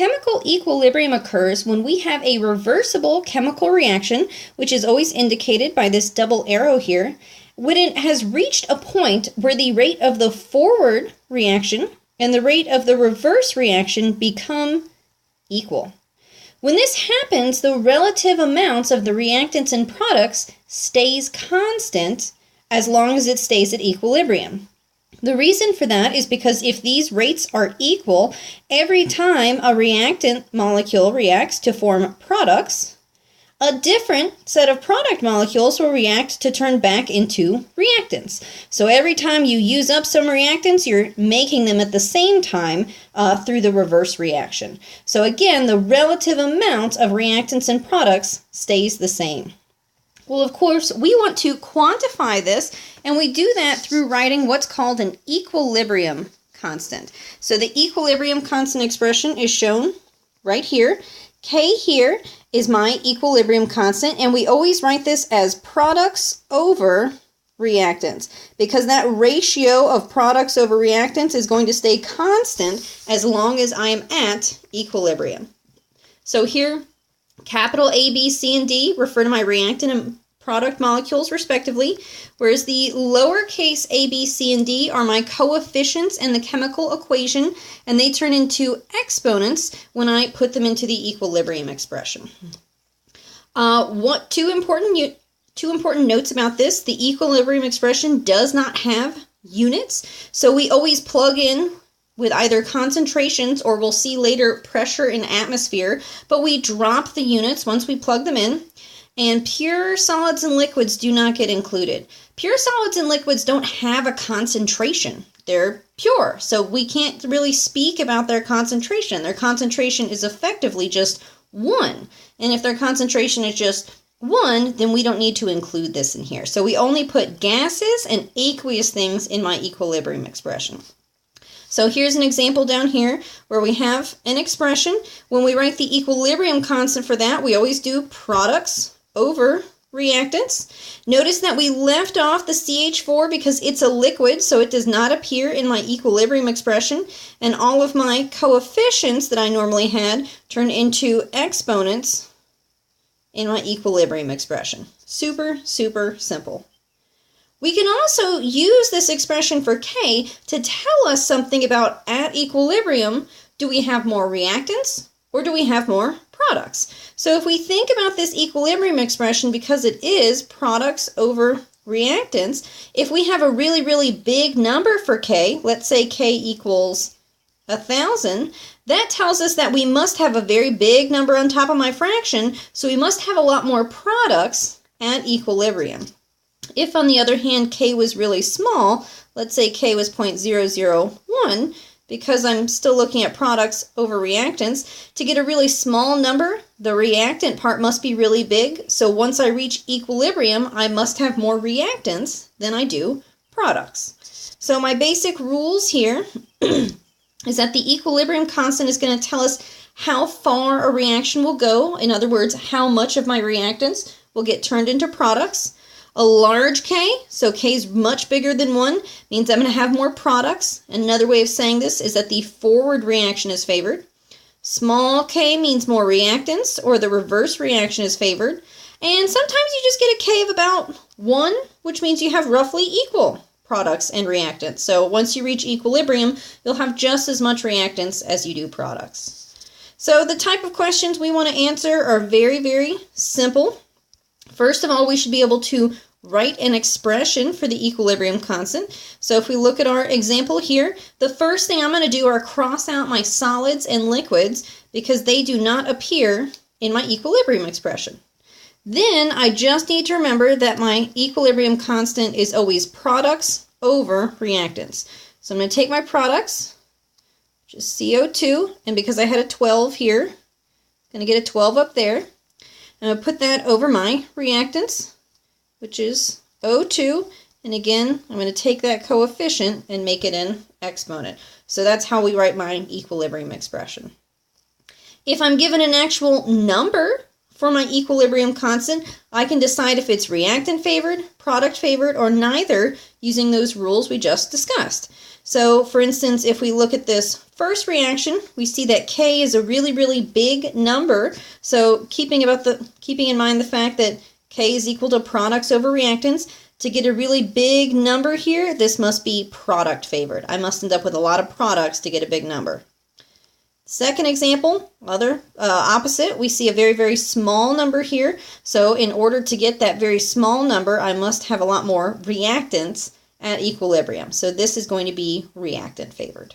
Chemical equilibrium occurs when we have a reversible chemical reaction, which is always indicated by this double arrow here, when it has reached a point where the rate of the forward reaction and the rate of the reverse reaction become equal. When this happens, the relative amounts of the reactants and products stays constant as long as it stays at equilibrium. The reason for that is because if these rates are equal, every time a reactant molecule reacts to form products, a different set of product molecules will react to turn back into reactants. So every time you use up some reactants, you're making them at the same time through the reverse reaction. So again, the relative amount of reactants and products stays the same. Well, of course, we want to quantify this, and we do that through writing what's called an equilibrium constant. So the equilibrium constant expression is shown right here. K here is my equilibrium constant, and we always write this as products over reactants, because that ratio of products over reactants is going to stay constant as long as I am at equilibrium. So here, capital A, B, C, and D refer to my reactant and product molecules respectively, whereas the lowercase a, b, c, and d are my coefficients in the chemical equation, and they turn into exponents when I put them into the equilibrium expression. Two important notes about this: the equilibrium expression does not have units, so we always plug in with either concentrations, or we'll see later pressure in atmosphere, but we drop the units once we plug them in. And pure solids and liquids do not get included. Pure solids and liquids don't have a concentration. They're pure, so we can't really speak about their concentration. Their concentration is effectively just 1. And if their concentration is just 1, then we don't need to include this in here. So we only put gases and aqueous things in my equilibrium expression. So here's an example down here where we have an expression. When we write the equilibrium constant for that, we always do products over reactants. Notice that we left off the CH4 because it's a liquid, so it does not appear in my equilibrium expression, and all of my coefficients that I normally had turn into exponents in my equilibrium expression. Super, super simple. We can also use this expression for K to tell us something about at equilibrium. Do we have more reactants or do we have more products? So if we think about this equilibrium expression, because it is products over reactants, if we have a really, really big number for K, let's say K equals 1,000, that tells us that we must have a very big number on top of my fraction, so we must have a lot more products at equilibrium. If, on the other hand, K was really small, let's say K was 0.001, because I'm still looking at products over reactants, to get a really small number, the reactant part must be really big. So once I reach equilibrium, I must have more reactants than I do products. So my basic rules here is that the equilibrium constant is going to tell us how far a reaction will go. In other words, how much of my reactants will get turned into products. A large K, so K is much bigger than 1, means I'm going to have more products. Another way of saying this is that the forward reaction is favored. Small k means more reactants, or the reverse reaction is favored. And sometimes you just get a k of about 1, which means you have roughly equal products and reactants. So once you reach equilibrium, you'll have just as much reactants as you do products. So the type of questions we want to answer are very, very simple. First of all, we should be able to write an expression for the equilibrium constant. So if we look at our example here, the first thing I'm going to do are cross out my solids and liquids because they do not appear in my equilibrium expression. Then I just need to remember that my equilibrium constant is always products over reactants. So I'm going to take my products, which is CO2, and because I had a 12 here, I'm going to get a 12 up there. I'm going to put that over my reactants, which is O2, and again, I'm going to take that coefficient and make it an exponent. So that's how we write my equilibrium expression. If I'm given an actual number for my equilibrium constant, I can decide if it's reactant favored, product favored, or neither using those rules we just discussed. So for instance, if we look at this first reaction, we see that K is a really, really big number. So keeping in mind the fact that K is equal to products over reactants, to get a really big number here, this must be product favored. I must end up with a lot of products to get a big number. Second example, opposite, we see a very, very small number here. So in order to get that very small number, I must have a lot more reactants at equilibrium. So this is going to be reactant favored.